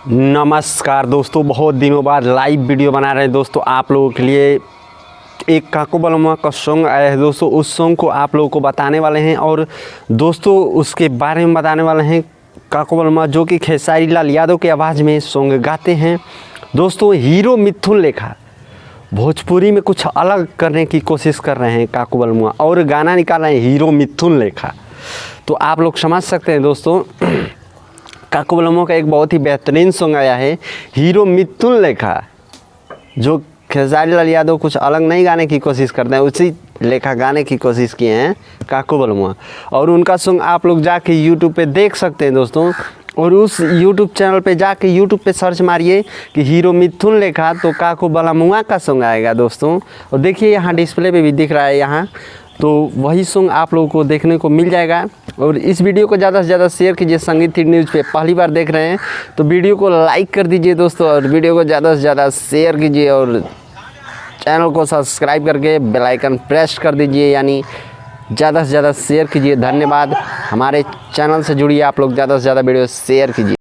नमस्कार दोस्तों, बहुत दिनों बाद लाइव वीडियो बना रहे हैं दोस्तों आप लोगों के लिए। एक काको बलमा का सॉन्ग आया है दोस्तों, उस सॉन्ग को आप लोगों को बताने वाले हैं और दोस्तों उसके बारे में बताने वाले हैं। काको बलमा जो कि खेसारी लाल यादव की आवाज़ में सॉन्ग गाते हैं दोस्तों। हीरो मिथुन लेखा भोजपुरी में कुछ अलग करने की कोशिश कर रहे हैं काको बलमा और गाना निकाल रहे हैं हीरो मिथुन लेखा। तो आप लोग समझ सकते हैं दोस्तों, काको बलमा का एक बहुत ही बेहतरीन सॉन्ग आया है हीरो मिथुन लेखा, जो खेसारी लाल यादव कुछ अलग नहीं गाने की कोशिश करते हैं, उसी लेखा गाने की कोशिश किए हैं काको बलमा। और उनका सॉन्ग आप लोग जाके यूट्यूब पे देख सकते हैं दोस्तों। और उस यूट्यूब चैनल पे जाके यूट्यूब पे सर्च मारिए कि हीरो मिथुन लेखा, तो काको बलमा का सॉन्ग आएगा दोस्तों। और देखिए यहाँ डिस्प्ले पे भी दिख रहा है यहाँ, तो वही सॉन्ग आप लोगों को देखने को मिल जाएगा। और इस वीडियो को ज़्यादा से ज़्यादा शेयर कीजिए। संगीत हिट न्यूज़ पे पहली बार देख रहे हैं तो वीडियो को लाइक कर दीजिए दोस्तों, और वीडियो को ज़्यादा से ज़्यादा शेयर कीजिए और चैनल को सब्सक्राइब करके बेल आइकन प्रेस कर दीजिए, यानी ज़्यादा से ज़्यादा शेयर कीजिए। धन्यवाद। हमारे चैनल से जुड़िए आप लोग, ज़्यादा से ज़्यादा वीडियो शेयर कीजिए।